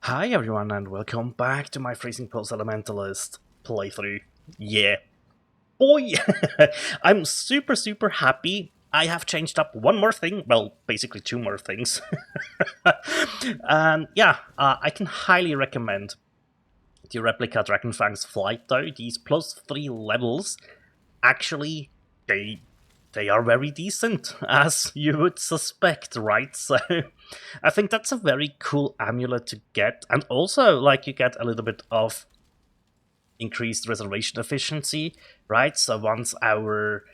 Hi everyone and welcome back to my Freezing Pulse Elementalist playthrough. Yeah, boy! I'm super happy. I have changed up one more thing, well, basically two more things. And yeah, I can highly recommend the Replica Dragonfang's Flight though. These +3 levels, actually, they are very decent, as you would suspect, right? So I think that's a very cool amulet to get, and also, like, you get a little bit of increased reservation efficiency, right? So once our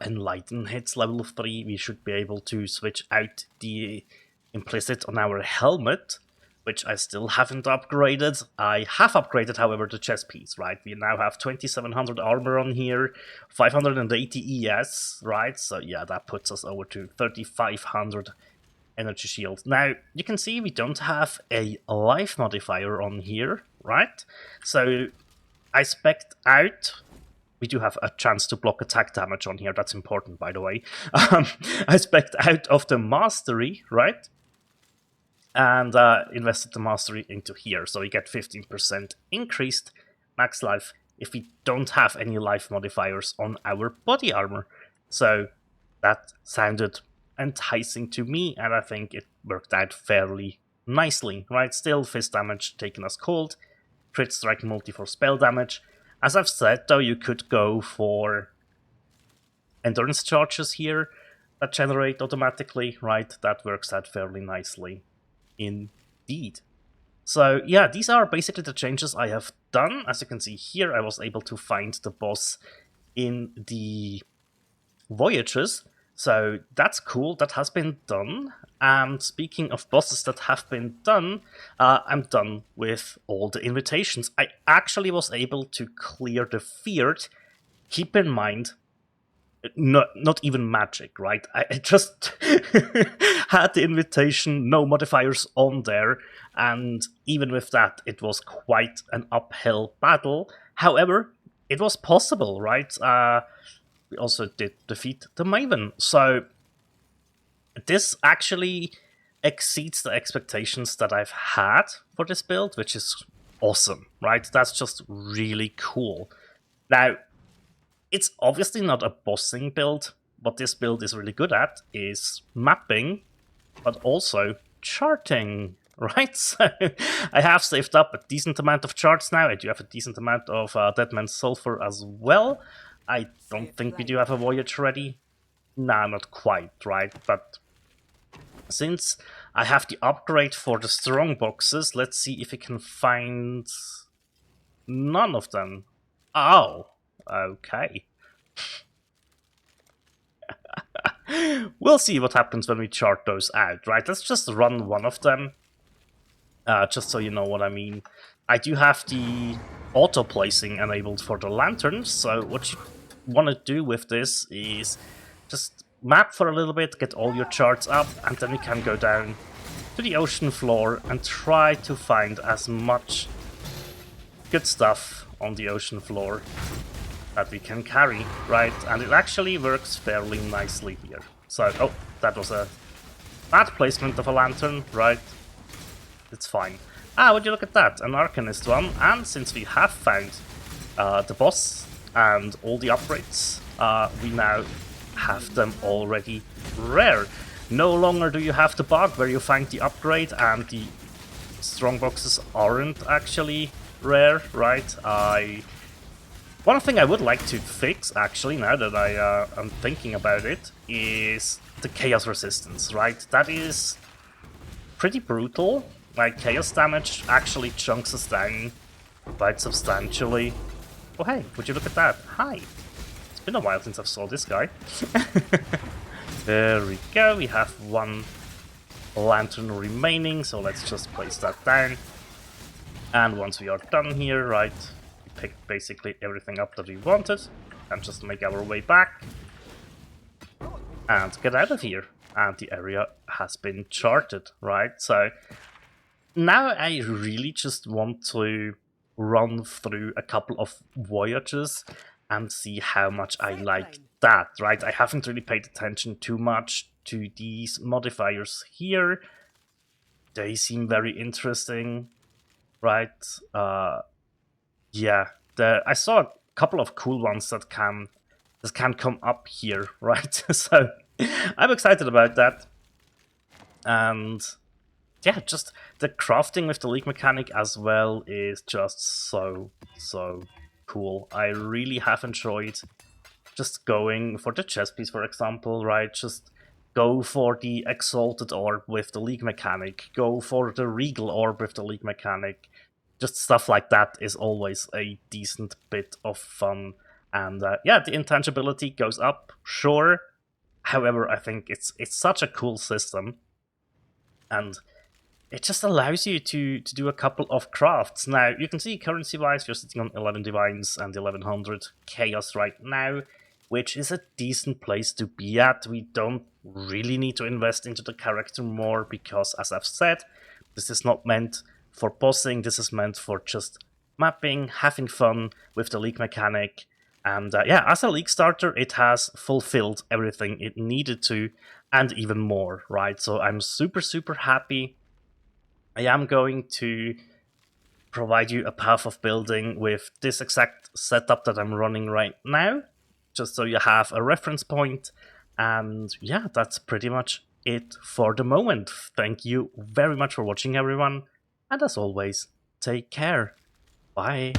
Enlighten hits level 3, we should be able to switch out the implicit on our helmet, which I still haven't upgraded. I have upgraded, however, the chest piece, right? We now have 2700 armor on here, 580 ES, right? So yeah, that puts us over to 3500 energy shield. Now, you can see we don't have a life modifier on here, right? So I spec'd out. We do have a chance to block attack damage on here. That's important, by the way. I spec'd out of the mastery, right? And invested the mastery into here. So we get 15% increased max life if we don't have any life modifiers on our body armor. So that sounded enticing to me, and I think it worked out fairly nicely, right? Still, fist damage taking us cold, crit strike multi for spell damage. As I've said, though, you could go for endurance charges here that generate automatically, right? That works out fairly nicely indeed. So yeah, these are basically the changes I have done. As you can see here, I was able to find the boss in the voyages, so that's cool. That has been done. And speaking of bosses that have been done, I'm done with all the invitations. I actually was able to clear the Feared. Keep in mind, not even magic, right? I just had the invitation, no modifiers on there, and even with that, it was quite an uphill battle. However, it was possible, right? We also did defeat the Maven, so this actually exceeds the expectations that I've had for this build, which is awesome, right? That's just really cool. Now, it's obviously not a bossing build. What this build is really good at is mapping, but also charting, right? So I have saved up a decent amount of charts now. I do have a decent amount of Deadman's Sulfur as well. I don't think we do have a Voyage ready. Nah, not quite, right? But since I have the upgrade for the strong boxes, let's see if we can find none of them. Oh, okay. We'll see what happens when we chart those out, right? Let's just run one of them, just so you know what I mean. I do have the auto-placing enabled for the lanterns, so what you want to do with this is just map for a little bit, get all your charts up, and then we can go down to the ocean floor and try to find as much good stuff on the ocean floor that we can carry, right? And it actually works fairly nicely here. So, oh, that was a bad placement of a lantern, right? It's fine. Ah, would you look at that, an Arcanist one, and since we have found the boss and all the upgrades, we now have them already rare. No longer do you have the bug where you find the upgrade and the strong boxes aren't actually rare, right? One thing I would like to fix, actually, now that I am thinking about it, is the chaos resistance, right? That is pretty brutal. Like, chaos damage actually chunks us down quite substantially. Oh hey, would you look at that? Hi! It's been a while since I've saw this guy. There we go, we have one lantern remaining, so let's just place that down. And once we are done here, right, we picked basically everything up that we wanted, and just make our way back and get out of here. And the area has been charted, right? So now I really just want to run through a couple of voyages and see how much I like that, right? I haven't really paid attention too much to these modifiers here. They seem very interesting. right? Yeah, I saw a couple of cool ones that can come up here, right? So I'm excited about that. And yeah, just the crafting with the league mechanic as well is just so cool. I really have enjoyed just going for the chess piece, for example, right? Just go for the exalted orb with the league mechanic, go for the regal orb with the league mechanic. Just stuff like that is always a decent bit of fun. And yeah, the intangibility goes up, sure. However, I think it's such a cool system, and it just allows you to do a couple of crafts. Now, you can see currency-wise, you're sitting on 11 Divines and 1100 Chaos right now, which is a decent place to be at. We don't really need to invest into the character more because, as I've said, this is not meant for bossing, this is meant for just mapping, having fun with the league mechanic. And yeah, as a league starter, it has fulfilled everything it needed to, and even more, right? So I'm super happy. I am going to provide you a path of building with this exact setup that I'm running right now, just so you have a reference point. And yeah, that's pretty much it for the moment. Thank you very much for watching, everyone. And as always, take care. Bye.